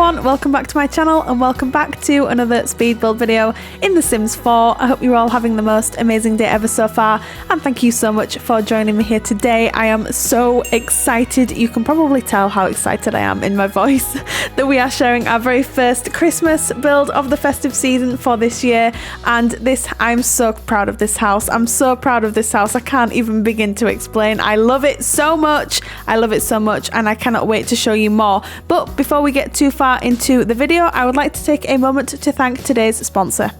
everyone, welcome back to my channel and welcome back to another speed build video in The Sims 4. I hope you're all having the most amazing day ever so far, and thank you so much for joining me here today. I am so excited. You can probably tell how excited I am in my voice that we are sharing our very first Christmas build of the festive season for this year, and I'm so proud of this house. I'm so proud of this house. I can't even begin to explain. I love it so much. I love it so much, and I cannot wait to show you more. But before we get too far into the video, I would like to take a moment to thank today's sponsor.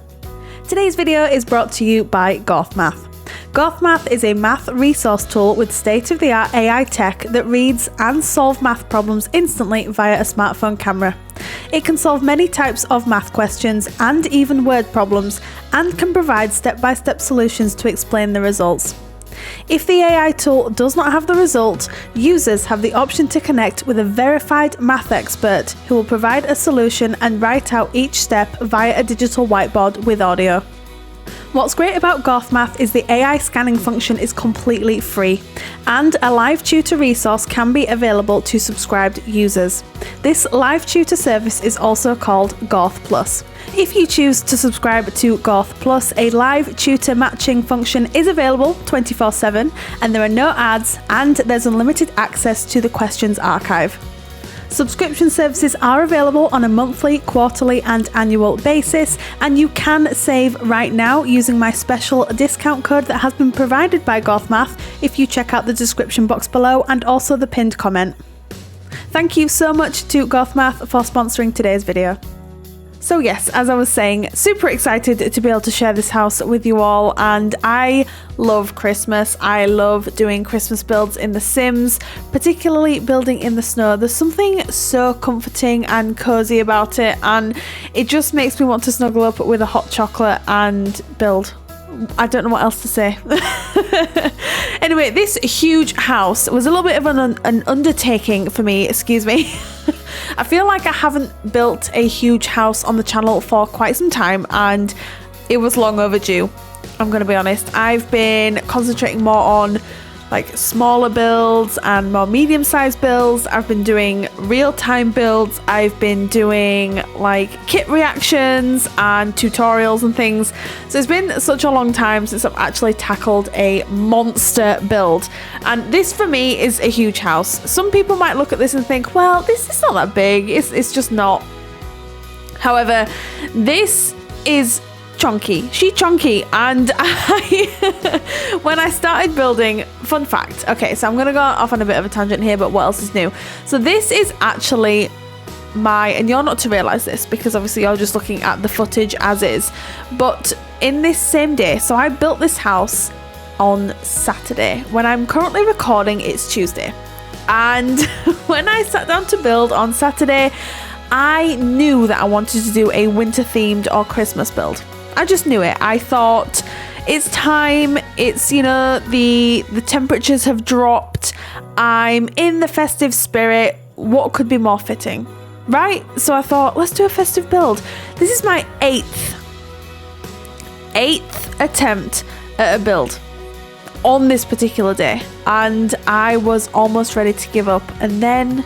Today's video is brought to you by GothMath. GothMath is a math resource tool with state-of-the-art AI tech that reads and solves math problems instantly via a smartphone camera. It can solve many types of math questions and even word problems, and can provide step-by-step solutions to explain the results. If the AI tool does not have the result, users have the option to connect with a verified math expert who will provide a solution and write out each step via a digital whiteboard with audio. What's great about GothMath is the AI scanning function is completely free, and a live tutor resource can be available to subscribed users. This live tutor service is also called Goth Plus. If you choose to subscribe to Goth Plus, a live tutor matching function is available 24/7, and there are no ads, and there's unlimited access to the questions archive. Subscription services are available on a monthly, quarterly and annual basis, and you can save right now using my special discount code that has been provided by GothMath if you check out the description box below and also the pinned comment. Thank you so much to GothMath for sponsoring today's video. So yes, as I was saying, super excited to be able to share this house with you all, and I love Christmas. I love doing Christmas builds in The Sims, particularly building in the snow. There's something so comforting and cozy about it, and it just makes me want to snuggle up with a hot chocolate and build. I don't know what else to say. Anyway, this huge house was a little bit of an undertaking for me, excuse me. I feel like I haven't built a huge house on the channel for quite some time, and it was long overdue. I'm going to be honest. I've been concentrating more on like smaller builds and more medium-sized builds. I've been doing real-time builds. I've been doing like kit reactions and tutorials and things. So it's been such a long time since I've actually tackled a monster build. And this for me is a huge house. Some people might look at this and think, well, this is not that big. It's just not. However, this is chunky. She chunky, and when I started building, fun fact, okay, so I'm gonna go off on a bit of a tangent here, but what else is new? So this is actually and you're not to realize this because obviously you're just looking at the footage as is, but in this same day, so I built this house on Saturday. When I'm currently recording, it's Tuesday, and when I sat down to build on Saturday, I knew that I wanted to do a winter themed or Christmas build. I just knew it. I thought it's time. It's, you know, the temperatures have dropped. I'm in the festive spirit. What could be more fitting, right? So I thought, let's do a festive build. This is my eighth attempt at a build on this particular day, and I was almost ready to give up. And then,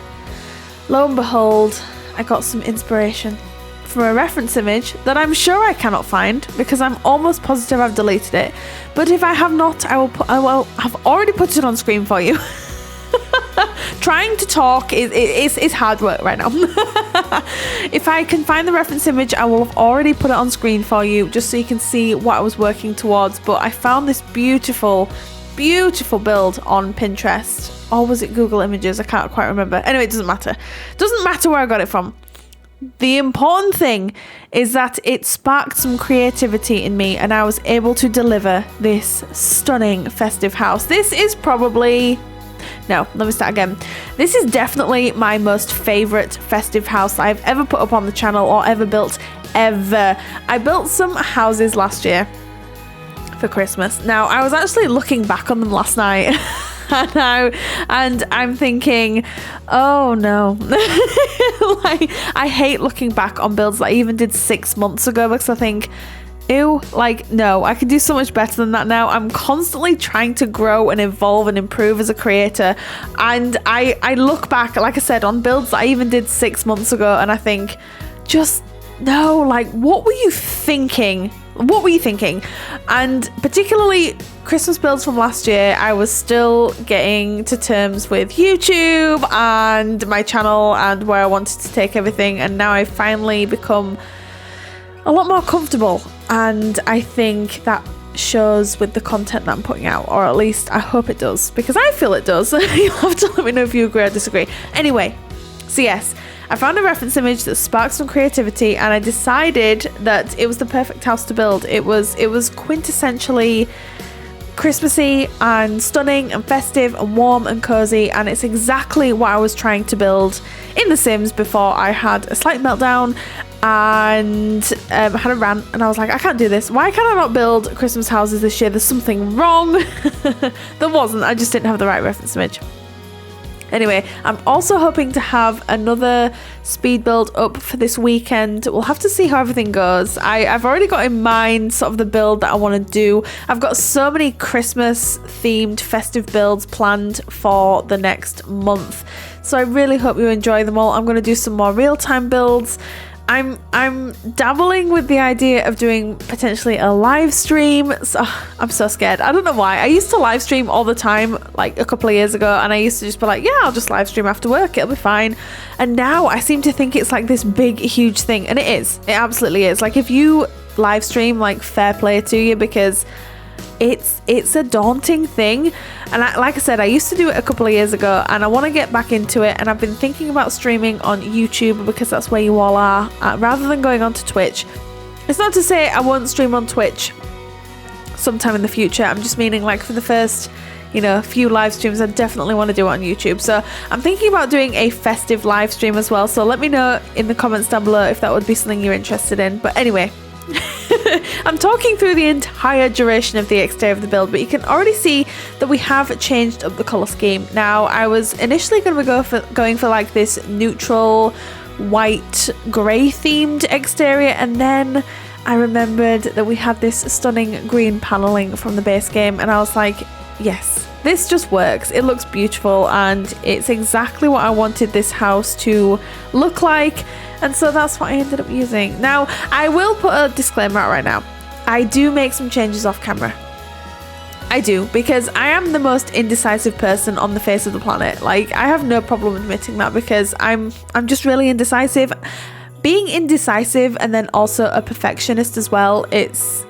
lo and behold, I got some inspiration from a reference image that I'm sure I cannot find because I'm almost positive I've deleted it. But if I have not, I will have already put it on screen for you. Trying to talk is hard work right now. If I can find the reference image, I will have already put it on screen for you just so you can see what I was working towards. But I found this beautiful build on Pinterest, or was it Google Images? I can't quite remember. Anyway, it doesn't matter. Doesn't matter where I got it from. The important thing is that it sparked some creativity in me, and I was able to deliver this stunning festive house. This is probably... No, let me start again. This is definitely my most favorite festive house I've ever put up on the channel or ever built, ever. I built some houses last year for Christmas. Now, I was actually looking back on them last night. And I'm thinking, oh no. Like, I hate looking back on builds that I even did 6 months ago because I think Ew, like, no, I can do so much better than that now. I'm constantly trying to grow and evolve and improve as a creator. And I look back, like I said, on builds that I even did 6 months ago, and I think, just no, like, what were you thinking? What were you thinking? And particularly Christmas builds from last year, I was still getting to terms with YouTube and my channel and where I wanted to take everything. And now I've finally become a lot more comfortable, and I think that shows with the content that I'm putting out, or at least I hope it does, because I feel it does. You'll have to let me know if you agree or disagree. Anyway, so yes, I found a reference image that sparked some creativity, and I decided that it was the perfect house to build. It was quintessentially Christmassy and stunning and festive and warm and cozy, and it's exactly what I was trying to build in The Sims before I had a slight meltdown and had a rant, and I was like, I can't do this. Why can I not build Christmas houses this year? There's something wrong. There wasn't, I just didn't have the right reference image. Anyway, I'm also hoping to have another speed build up for this weekend. We'll have to see how everything goes. I've already got in mind sort of the build that I want to do. I've got so many Christmas themed festive builds planned for the next month, so I really hope you enjoy them all. I'm going to do some more real-time builds. I'm dabbling with the idea of doing potentially a live stream. So, I'm so scared. I don't know why. I used to live stream all the time like a couple of years ago, and I used to just be like, yeah, I'll just live stream after work, it'll be fine. And now I seem to think it's like this big, huge thing, and it is. It absolutely is. Like, if you live stream, like, fair play to you, because it's a daunting thing. And like I said, I used to do it a couple of years ago, and I want to get back into it, and I've been thinking about streaming on YouTube because that's where you all are, rather than going onto Twitch. It's not to say I won't stream on Twitch sometime in the future. I'm just meaning, like, for the first, you know, few live streams, I definitely want to do it on YouTube. So I'm thinking about doing a festive live stream as well, so let me know in the comments down below if that would be something you're interested in. But anyway, I'm talking through the entire duration of the exterior of the build, but you can already see that we have changed up the colour scheme. Now, I was initially going to going for like this neutral white grey themed exterior, and then I remembered that we had this stunning green panelling from the base game, and I was like, yes, this just works. It looks beautiful, and it's exactly what I wanted this house to look like. And so that's what I ended up using. Now, I will put a disclaimer out right now. I do make some changes off camera. I do, because I am the most indecisive person on the face of the planet. Like, I have no problem admitting that, because I'm just really indecisive. Being indecisive and then also a perfectionist as well, it's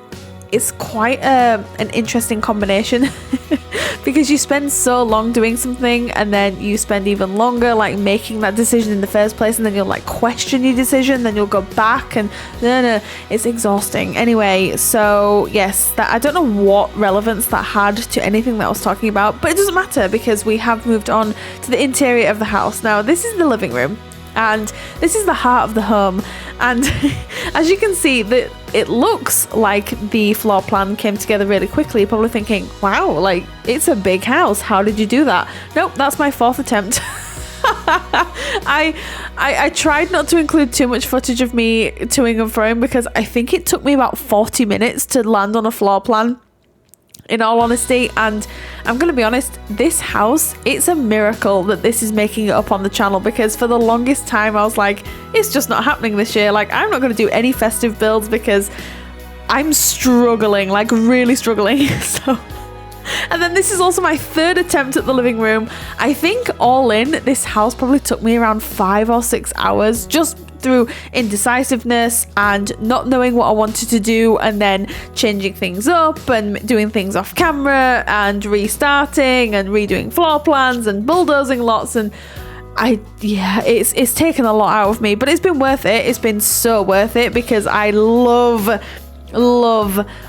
quite an interesting combination because you spend so long doing something, and then you spend even longer like making that decision in the first place, and then you'll like question your decision, then you'll go back, and no, it's exhausting. Anyway, so yes, that I don't know what relevance that had to anything that I was talking about, but it doesn't matter because we have moved on to the interior of the house. Now, this is the living room, and this is the heart of the home, and as you can see, that it looks like the floor plan came together really quickly. You're probably thinking, wow, like, it's a big house, how did you do that? Nope, that's my 4th attempt. I tried not to include too much footage of me toing and froing, because I think it took me about 40 minutes to land on a floor plan, in all honesty. And I'm gonna be honest, this house, it's a miracle that this is making it up on the channel, because for the longest time I was like, it's just not happening this year. Like, I'm not gonna do any festive builds because I'm struggling, like really struggling. So, and then this is also my 3rd attempt at the living room. I think all in, this house probably took me around 5 or 6 hours, just through indecisiveness and not knowing what I wanted to do, and then changing things up and doing things off camera and restarting and redoing floor plans and bulldozing lots. And it's taken a lot out of me, but it's been worth it. It's been so worth it, because I love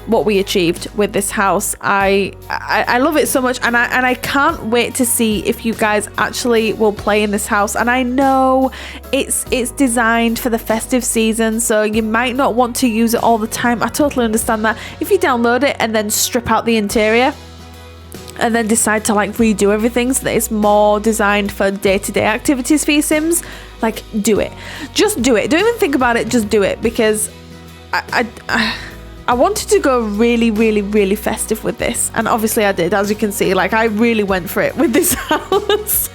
what we achieved with this house. I love it so much, and I can't wait to see if you guys actually will play in this house. And I know it's designed for the festive season, so you might not want to use it all the time. I totally understand that. If you download it and then strip out the interior and then decide to like redo everything so that it's more designed for day-to-day activities for your Sims, like, do it. Just do it. Don't even think about it, just do it, because I wanted to go really, really, really festive with this, and obviously I did, as you can see. Like, I really went for it with this house.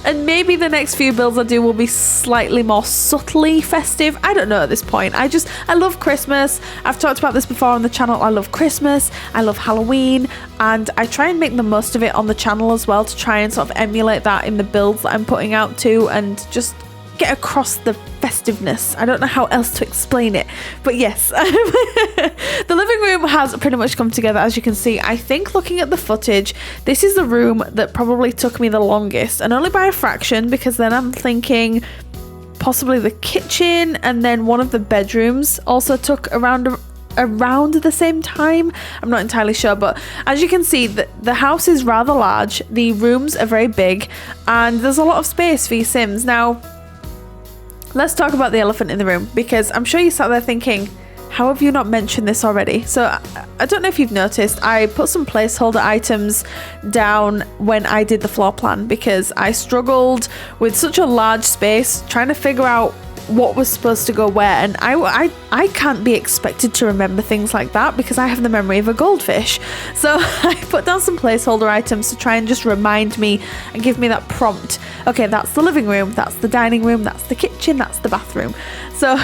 And maybe the next few builds I do will be slightly more subtly festive. I don't know at this point. I love Christmas. I've talked about this before on the channel. I love Christmas, I love Halloween, and I try and make the most of it on the channel as well, to try and sort of emulate that in the builds that I'm putting out too, and just get across the festiveness. I don't know how else to explain it, but yes. The living room has pretty much come together, as you can see. I think, looking at the footage, this is the room that probably took me the longest, and only by a fraction, because then I'm thinking possibly the kitchen and then one of the bedrooms also took around the same time. I'm not entirely sure, but as you can see, the house is rather large, the rooms are very big, and there's a lot of space for your Sims. Now, let's talk about the elephant in the room, because I'm sure you sat there thinking, how have you not mentioned this already? So I don't know if you've noticed, I put some placeholder items down when I did the floor plan, because I struggled with such a large space trying to figure out what was supposed to go where, and I can't be expected to remember things like that, because I have the memory of a goldfish. So I put down some placeholder items to try and just remind me and give me that prompt. Okay, that's the living room, that's the dining room, that's the kitchen, that's the bathroom. So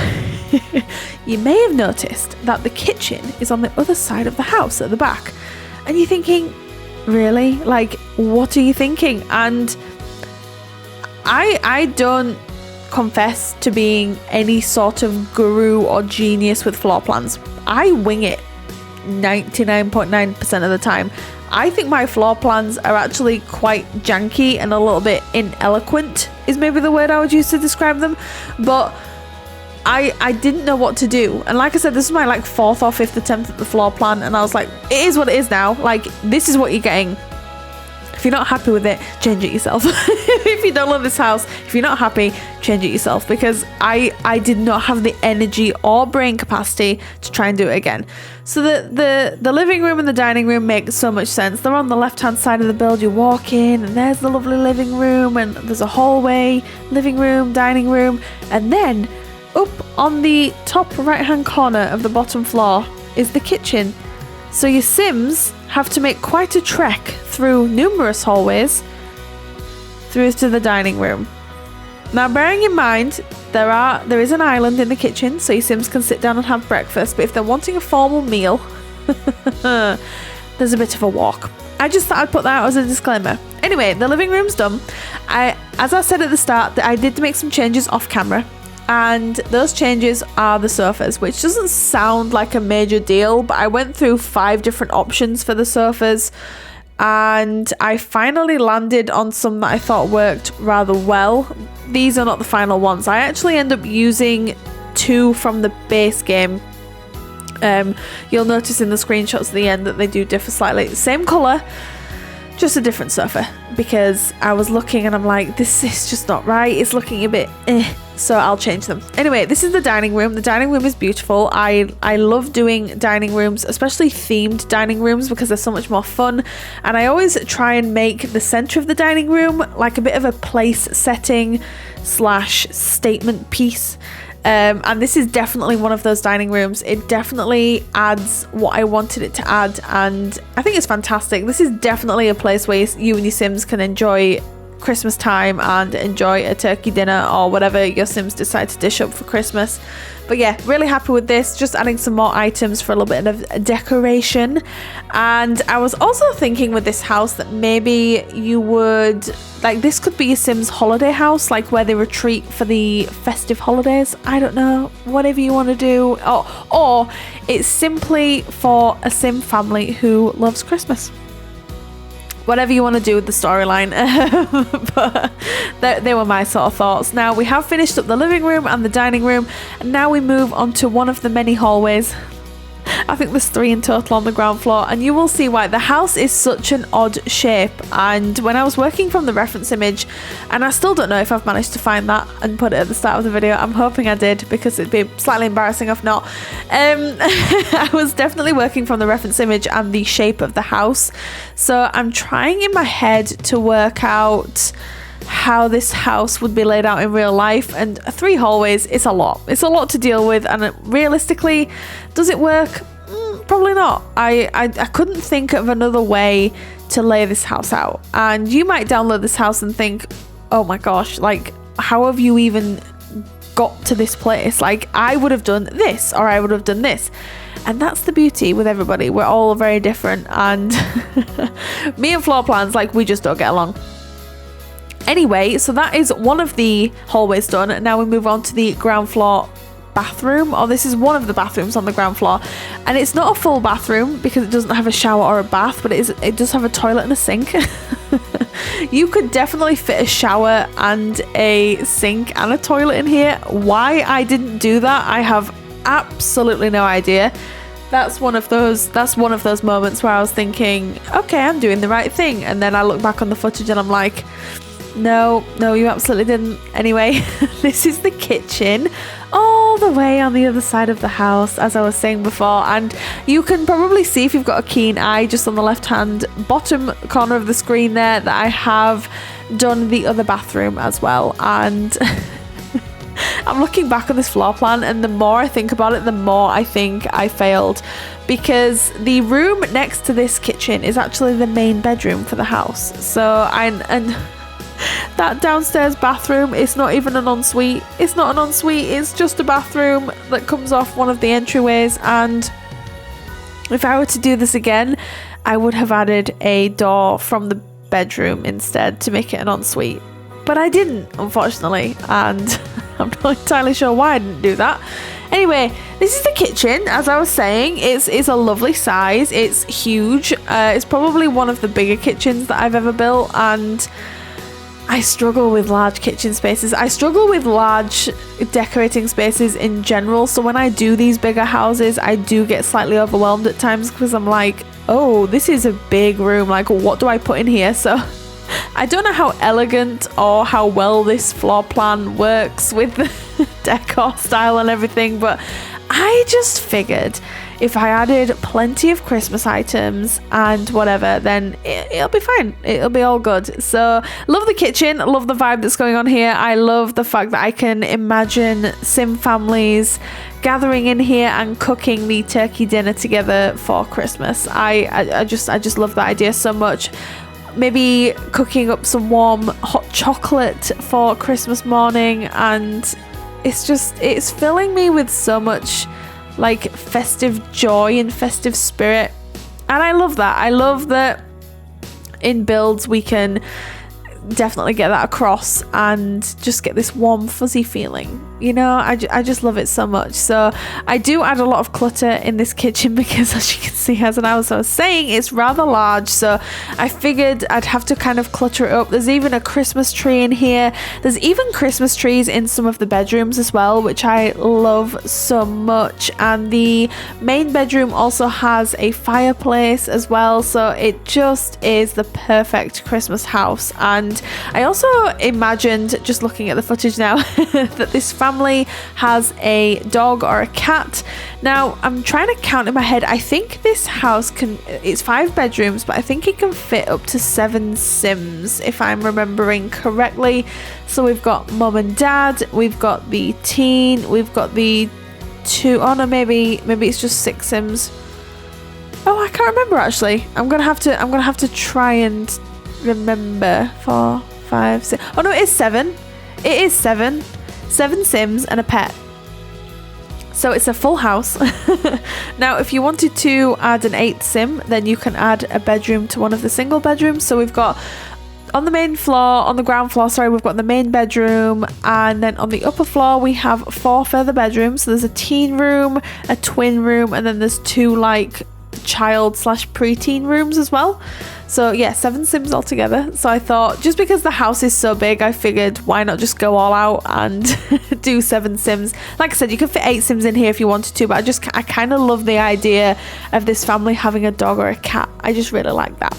you may have noticed that the kitchen is on the other side of the house at the back, and you're thinking, really? Like, what are you thinking? And I don't confess to being any sort of guru or genius with floor plans. I wing it 99.9% of the time. I think my floor plans are actually quite janky and a little bit ineloquent, is maybe the word I would use to describe them, but I didn't know what to do. And like I said, this is my like 4th or 5th attempt at the floor plan, and I was like, it is what it is now. Like, this is what you're getting. If you're not happy with it, change it yourself. If you don't love this house, if you're not happy, change it yourself, because I did not have the energy or brain capacity to try and do it again. So the living room and the dining room make so much sense. They're on the left hand side of the build. You walk in and there's the lovely living room, and there's a hallway, living room, dining room, and then up on the top right hand corner of the bottom floor is the kitchen. So your Sims have to make quite a trek through numerous hallways through to the dining room. Now, bearing in mind, there is an island in the kitchen, so your Sims can sit down and have breakfast, but if they're wanting a formal meal, there's a bit of a walk. I just thought I'd put that out as a disclaimer. Anyway, the living room's done. As I said at the start, I did make some changes off camera, and those changes are the sofas, which doesn't sound like a major deal, but I went through 5 different options for the sofas, and I finally landed on some that I thought worked rather well. These are not the final ones. I actually end up using 2 from the base game. You'll notice in the screenshots at the end that they do differ slightly. Same colour, just a different sofa, because I was looking and I'm like, this is just not right. It's looking a bit so I'll change them. Anyway, this is the dining room. The dining room is beautiful. I love doing dining rooms, especially themed dining rooms, because they're so much more fun. And I always try and make the center of the dining room like a bit of a place setting / statement piece. And this is definitely one of those dining rooms. It definitely adds what I wanted it to add, and I think it's fantastic. This is definitely a place where you and your Sims can enjoy Christmas time and enjoy a turkey dinner or whatever your Sims decide to dish up for Christmas. But yeah, really happy with this, just adding some more items for a little bit of decoration. And I was also thinking with this house that maybe you would, like, this could be your Sims holiday house, like where they retreat for the festive holidays. I don't know, whatever you want to do. Or it's simply for a Sim family who loves Christmas. Whatever you want to do with the storyline. But they were my sort of thoughts. Now, we have finished up the living room and the dining room, and now we move on to one of the many hallways. I think there's 3 in total on the ground floor, and you will see why. The house is such an odd shape, and when I was working from the reference image, and I still don't know if I've managed to find that and put it at the start of the video. I'm hoping I did, because it'd be slightly embarrassing if not. I was definitely working from the reference image and the shape of the house, so I'm trying in my head to work out how this house would be laid out in real life, and 3 hallways, it's a lot to deal with, and realistically, does it work? Probably not. I couldn't think of another way to lay this house out. And you might download this house and think, oh my gosh, like, how have you even got to this place? Like, I would have done this, or I would have done this. And that's the beauty with everybody. We're all very different, and me and floor plans, like, we just don't get along. Anyway, so that is one of the hallways done. Now we move on to the ground floor bathroom, or this is one of the bathrooms on the ground floor, and it's not a full bathroom because it doesn't have a shower or a bath, but it does have a toilet and a sink. You could definitely fit a shower and a sink and a toilet in here. Why I didn't do that, I have absolutely no idea. That's one of those moments where I was thinking, okay, I'm doing the right thing, and then I look back on the footage and I'm like, no, you absolutely didn't. Anyway, this is the kitchen all the way on the other side of the house, as I was saying before, and you can probably see, if you've got a keen eye, just on the left hand bottom corner of the screen there, that I have done the other bathroom as well. And I'm looking back on this floor plan, and the more I think about it, the more I think I failed, because the room next to this kitchen is actually the main bedroom for the house. So and that downstairs bathroom is not even an ensuite. It's not an ensuite, it's just a bathroom that comes off one of the entryways. And if I were to do this again, I would have added a door from the bedroom instead to make it an ensuite. But I didn't, unfortunately, and I'm not entirely sure why I didn't do that. Anyway, this is the kitchen. As I was saying, it's a lovely size. It's huge. It's probably one of the bigger kitchens that I've ever built, and I struggle with large kitchen spaces. I struggle with large decorating spaces in general. So when I do these bigger houses, I do get slightly overwhelmed at times, because I'm like, oh, this is a big room. Like, what do I put in here? So I don't know how elegant or how well this floor plan works with the decor style and everything, but I just figured if I added plenty of Christmas items and whatever, then it'll be fine. It'll be all good. So love the kitchen, love the vibe that's going on here. I love the fact that I can imagine Sim families gathering in here and cooking the turkey dinner together for Christmas. I just love that idea so much. Maybe cooking up some warm hot chocolate for Christmas morning, and it's filling me with so much like festive joy and festive spirit, and I love that. I love that in builds we can definitely get that across and just get this warm fuzzy feeling, you know. I just love it so much. So I do add a lot of clutter in this kitchen because, as you can see, as I was saying, it's rather large, so I figured I'd have to kind of clutter it up. There's even a Christmas tree in here. There's even Christmas trees in some of the bedrooms as well, which I love so much. And the main bedroom also has a fireplace as well, so it just is the perfect Christmas house. And I also imagined, just looking at the footage now, that this family has a dog or a cat. Now I'm trying to count in my head. I think this house it's 5 bedrooms, but I think it can fit up to 7 Sims, if I'm remembering correctly. So we've got mum and dad, we've got the teen, we've got the 2, oh no, maybe it's just 6 Sims. Oh, I can't remember actually. I'm gonna have to try and remember. 4, 5, 6. Oh no, it is 7. It is 7 Sims and a pet. So it's a full house. Now if you wanted to add an 8th Sim, then you can add a bedroom to one of the single bedrooms. So we've got on the ground floor, we've got the main bedroom, and then on the upper floor we have 4 further bedrooms. So there's a teen room, a twin room, and then there's 2 like child / preteen rooms as well. So yeah, 7 Sims altogether. So I thought, just because the house is so big, I figured why not just go all out and do 7 Sims. Like I said, you could fit 8 Sims in here if you wanted to, but I kind of love the idea of this family having a dog or a cat. I just really like that.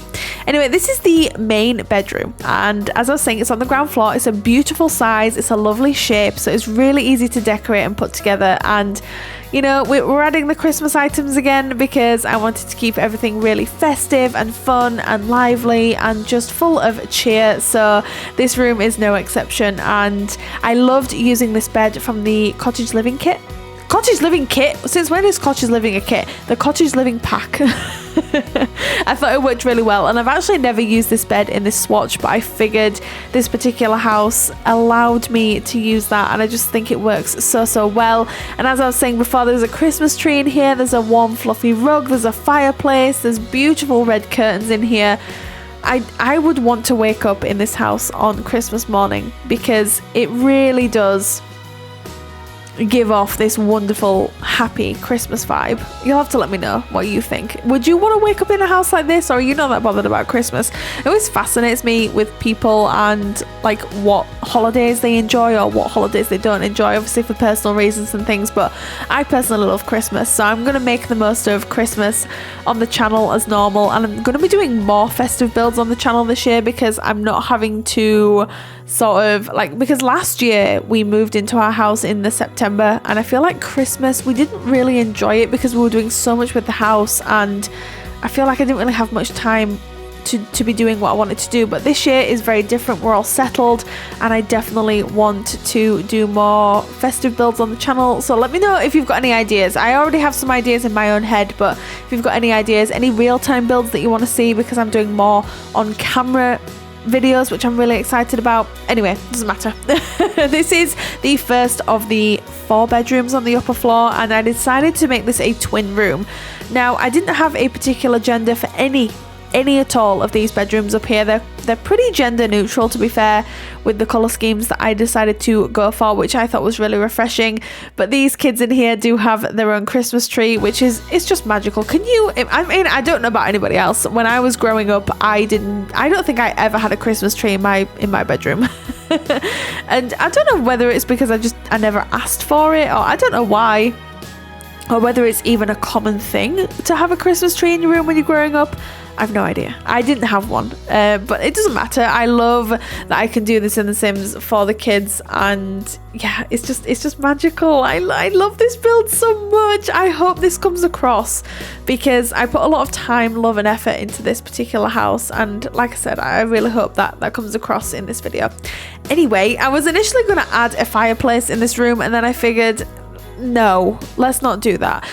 Anyway, this is the main bedroom, and as I was saying, it's on the ground floor. It's a beautiful size, it's a lovely shape, so it's really easy to decorate and put together. And you know, we're adding the Christmas items again because I wanted to keep everything really festive and fun and lively and just full of cheer. So this room is no exception, and I loved using this bed from the cottage living kit. Cottage living kit. Since when is cottage living a kit? The cottage living pack. I thought it worked really well, and I've actually never used this bed in this swatch, but I figured this particular house allowed me to use that, and I just think it works so well. And as I was saying before, there's a Christmas tree in here, there's a warm fluffy rug, there's a fireplace, there's beautiful red curtains in here. I would want to wake up in this house on Christmas morning, because it really does give off this wonderful, happy Christmas vibe. You'll have to let me know what you think. Would you want to wake up in a house like this, or are you not that bothered about Christmas? It always fascinates me with people and like what holidays they enjoy or what holidays they don't enjoy, obviously for personal reasons and things, but I personally love Christmas, so I'm going to make the most of Christmas on the channel as normal, and I'm going to be doing more festive builds on the channel this year, because I'm not having to sort of like, because last year we moved into our house in the September, and I feel like Christmas we didn't really enjoy it because we were doing so much with the house, and I feel like I didn't really have much time to be doing what I wanted to do. But this year is very different, we're all settled, and I definitely want to do more festive builds on the channel. So let me know if you've got any ideas. I already have some ideas in my own head, but if you've got any ideas, any real-time builds that you want to see, because I'm doing more on camera videos, which I'm really excited about. Anyway, doesn't matter. This is the first of the 4 bedrooms on the upper floor, and I decided to make this a twin room. Now, I didn't have a particular gender for any at all of these bedrooms up here. They're pretty gender neutral, to be fair, with the color schemes that I decided to go for, which I thought was really refreshing. But these kids in here do have their own Christmas tree, which it's just magical. Can you, I mean, I don't know about anybody else. When I was growing up, I don't think I ever had a Christmas tree in my bedroom. And I don't know whether it's because I never asked for it, or I don't know why, or whether it's even a common thing to have a Christmas tree in your room when you're growing up. I've no idea. I didn't have one, but it doesn't matter. I love that I can do this in The Sims for the kids, and yeah, it's just magical. I love this build so much. I hope this comes across, because I put a lot of time, love and effort into this particular house, and like I said, I really hope that comes across in this video. Anyway, I was initially going to add a fireplace in this room, and then I figured, no, let's not do that.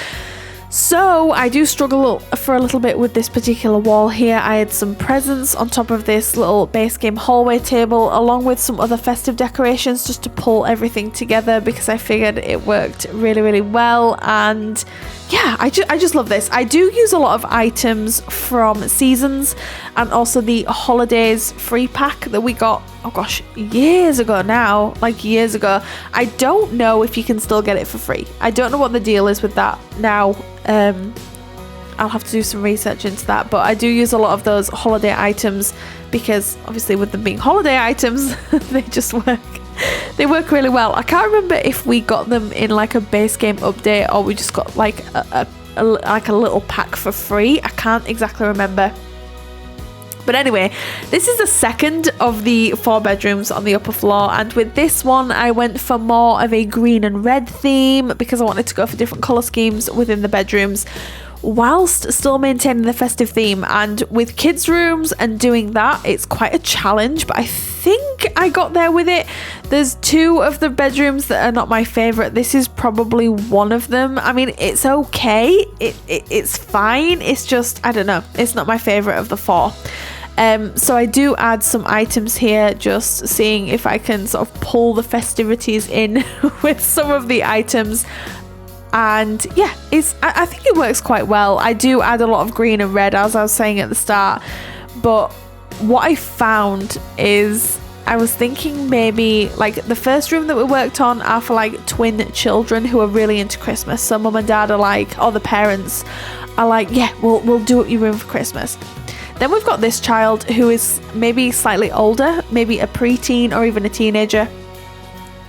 So I do struggle for a little bit with this particular wall here. I had some presents on top of this little base game hallway table, along with some other festive decorations, just to pull everything together, because I figured it worked really well. And yeah, I just love this. I do use a lot of items from Seasons and also the Holidays free pack that we got, oh gosh, years ago now, like years ago. I don't know if you can still get it for free. I don't know what the deal is with that now. I'll have to do some research into that, but I do use a lot of those holiday items, because obviously with them being holiday items, they just work. They work really well. I can't remember if we got them in like a base game update, or we just got like a little pack for free. I can't exactly remember. But anyway, this is the second of the 4 bedrooms on the upper floor, and with this one I went for more of a green and red theme, because I wanted to go for different colour schemes within the bedrooms, whilst still maintaining the festive theme. And with kids' rooms and doing that, it's quite a challenge, but I think I got there with it. There's 2 of the bedrooms that are not my favourite. This is probably one of them. I mean, it's okay, it's fine, it's just, I don't know, it's not my favourite of the 4. So I do add some items here, just seeing if I can sort of pull the festivities in with some of the items. And yeah, I think it works quite well. I do add a lot of green and red, as I was saying at the start, but what I found is, I was thinking maybe like the first room that we worked on are for like twin children who are really into Christmas. So mum and dad are like, or the parents are like, yeah, we'll do up your room for Christmas. Then we've got this child who is maybe slightly older, maybe a preteen or even a teenager,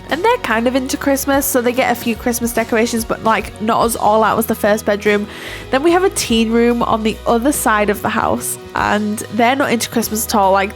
and they're kind of into Christmas, so they get a few Christmas decorations, but like not as all out as the first bedroom. Then we have a teen room on the other side of the house, and they're not into Christmas at all. Like,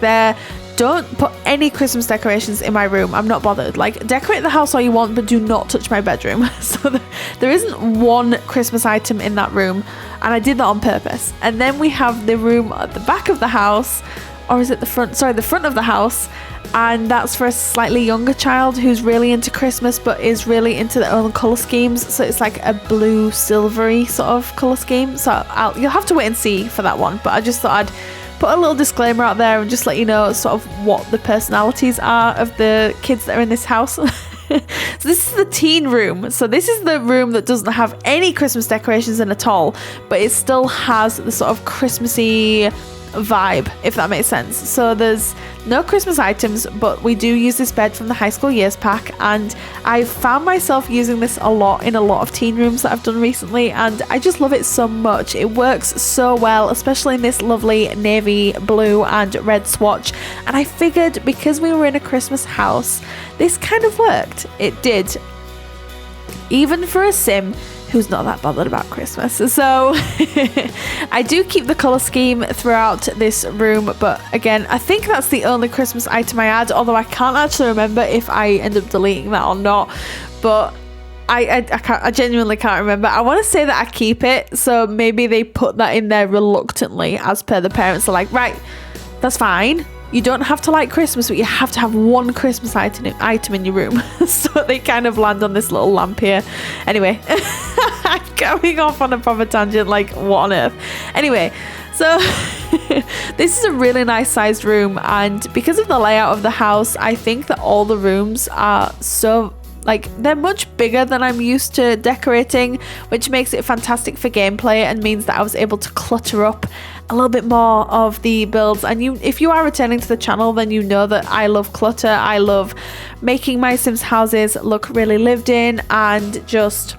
don't put any Christmas decorations in my room. I'm not bothered. Like, decorate the house all you want, but do not touch my bedroom. So there isn't one Christmas item in that room, and I did that on purpose. And then we have the room at the back of the house or is it the front? Sorry, the front of the house. And that's for a slightly younger child who's really into Christmas but is really into their own colour schemes. So it's like a blue silvery sort of colour scheme. So you'll have to wait and see for that one. But I just thought I'd put a little disclaimer out there and just let you know sort of what the personalities are of the kids that are in this house. So this is the teen room. So this is the room that doesn't have any Christmas decorations in at all, but it still has the sort of Christmassy vibe, if that makes sense. So there's no Christmas items, but we do use this bed from the high school years pack, and I've found myself using this a lot in a lot of teen rooms that I've done recently, and I just love it so much. It works so well, especially in this lovely navy blue and red swatch, and I figured because we were in a Christmas house, this kind of worked. It did, even for a sim who's not that bothered about Christmas. So I do keep the colour scheme throughout this room, but again, I think that's the only Christmas item I add, although I can't actually remember if I end up deleting that or not, but I genuinely can't remember. I want to say that I keep it, so maybe they put that in there reluctantly as per the parents are like, right, that's fine. You don't have to like Christmas, but you have to have one Christmas item in your room. So they kind of land on this little lamp here. Anyway, I'm going off on a proper tangent, like what on earth? Anyway, so this is a really nice sized room, and because of the layout of the house, I think that all the rooms are so they're much bigger than I'm used to decorating, which makes it fantastic for gameplay and means that I was able to clutter up a little bit more of the builds. And if you are returning to the channel, then you know that I love clutter. I love making my Sims houses look really lived in and just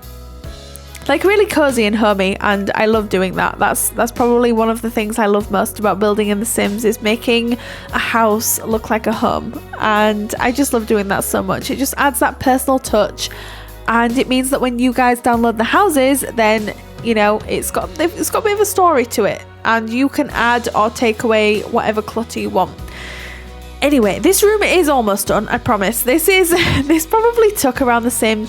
like really cozy and homey, and I love doing that. That's probably one of the things I love most about building in The Sims, is making a house look like a home, and I just love doing that so much. It just adds that personal touch, and it means that when you guys download the houses, then you know it's got a bit of a story to it, and you can add or take away whatever clutter you want. Anyway, this room is almost done, I promise. This probably took around the same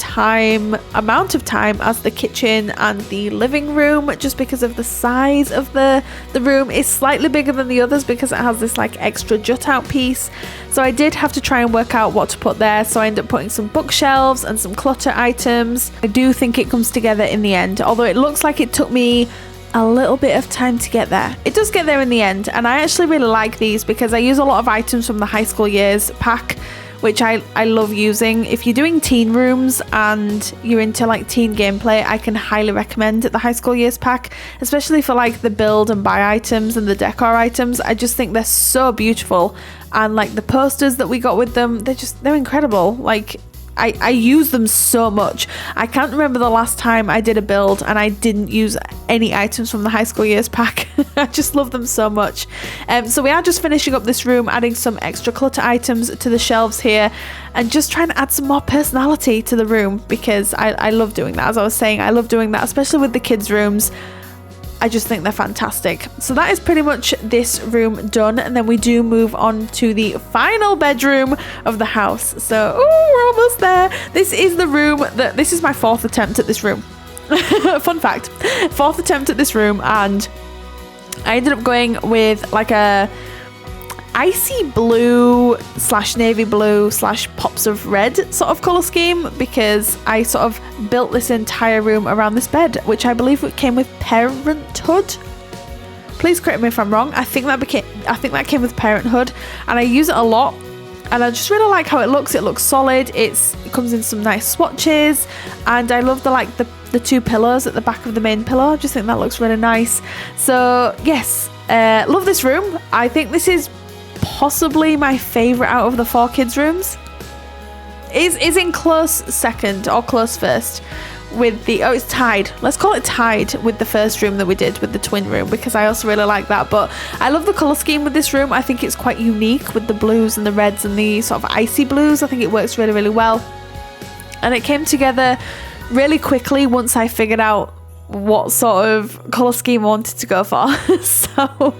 amount of time as the kitchen and the living room, just because of the size of the room. Is slightly bigger than the others because it has this like extra jut out piece. So I did have to try and work out what to put there. So I ended up putting some bookshelves and some clutter items. I do think it comes together in the end, although it looks like it took me a little bit of time to get there. It does get there in the end, and I actually really like these because I use a lot of items from the high school years pack, which I love using. If you're doing teen rooms and you're into like teen gameplay, I can highly recommend the high school years pack, especially for like the build and buy items and the decor items. I just think they're so beautiful, and like the posters that we got with them, they're incredible. Like I use them so much. I can't remember the last time I did a build and I didn't use any items from the high school years pack. I just love them so much. So we are just finishing up this room, adding some extra clutter items to the shelves here, and just trying to add some more personality to the room, because I love doing that. As I was saying, I love doing that, especially with the kids' rooms. I just think they're fantastic. So that is pretty much this room done, and then we do move on to the final bedroom of the house. So we're almost there. This is the room this is my fourth attempt at this room. Fun fact, fourth attempt at this room, and I ended up going with like a icy blue / navy / pops of red sort of colour scheme, because I sort of built this entire room around this bed, which I believe it came with Parenthood. Please correct me if I'm wrong. I think that came with Parenthood, and I use it a lot, and I just really like how it looks. It looks solid. It comes in some nice swatches, and I love the two pillows at the back of the main pillow. I just think that looks really nice. So yes, love this room. I think this is possibly my favourite out of the 4 kids rooms. Is in close second or close first with it's tied. Let's call it tied with the first room that we did with the twin room, because I also really like that. But I love the colour scheme with this room. I think it's quite unique with the blues and the reds and the sort of icy blues. I think it works really, really well. And it came together really quickly once I figured out what sort of colour scheme I wanted to go for. So,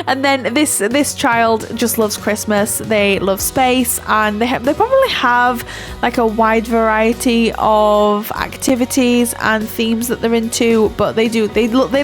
and then this child just loves Christmas. They love space, and they probably have like a wide variety of activities and themes that they're into, but they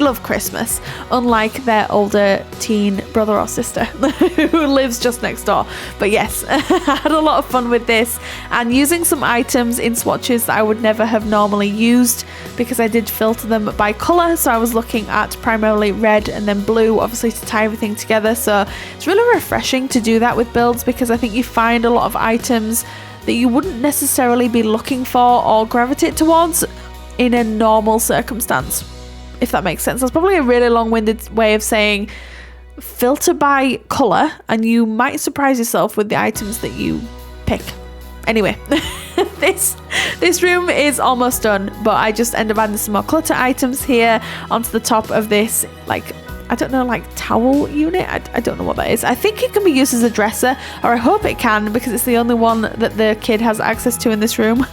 love Christmas, unlike their older teen brother or sister who lives just next door. But yes, I had a lot of fun with this and using some items in swatches that I would never have normally used because I did filter them by colour. So I was looking at primarily red and then blue, obviously to tie everything together. So it's really refreshing to do that with builds because I think you find a lot of items that you wouldn't necessarily be looking for or gravitate towards in a normal circumstance, if that makes sense. That's probably a really long-winded way of saying filter by colour and you might surprise yourself with the items that you pick. Anyway, this room is almost done, but I just end up adding some more clutter items here onto the top of this, like, I don't know, like towel unit. I don't know what that is. I think it can be used as a dresser, or I hope it can because it's the only one that the kid has access to in this room.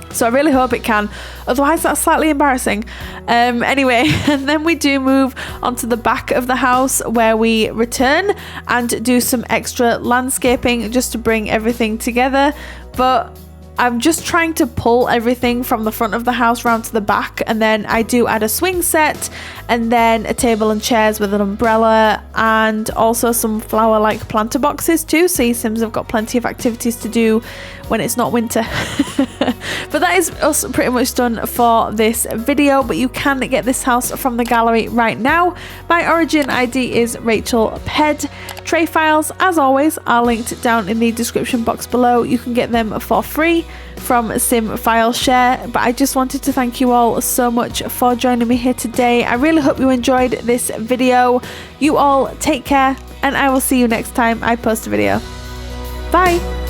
So I really hope it can, otherwise that's slightly embarrassing. Anyway, and then we do move onto the back of the house where we return and do some extra landscaping just to bring everything together. But I'm just trying to pull everything from the front of the house round to the back, and then I do add a swing set and then a table and chairs with an umbrella and also some flower-like planter boxes too, so you Sims have got plenty of activities to do when it's not winter. But that is us pretty much done for this video, but you can get this house from the gallery right now. My origin ID is RachelPedd. Tray files, as always, are linked down in the description box below. You can get them for free from Sim File Share, but I just wanted to thank you all so much for joining me here today. I really hope you enjoyed this video. You all take care, and I will see you next time I post a video. Bye!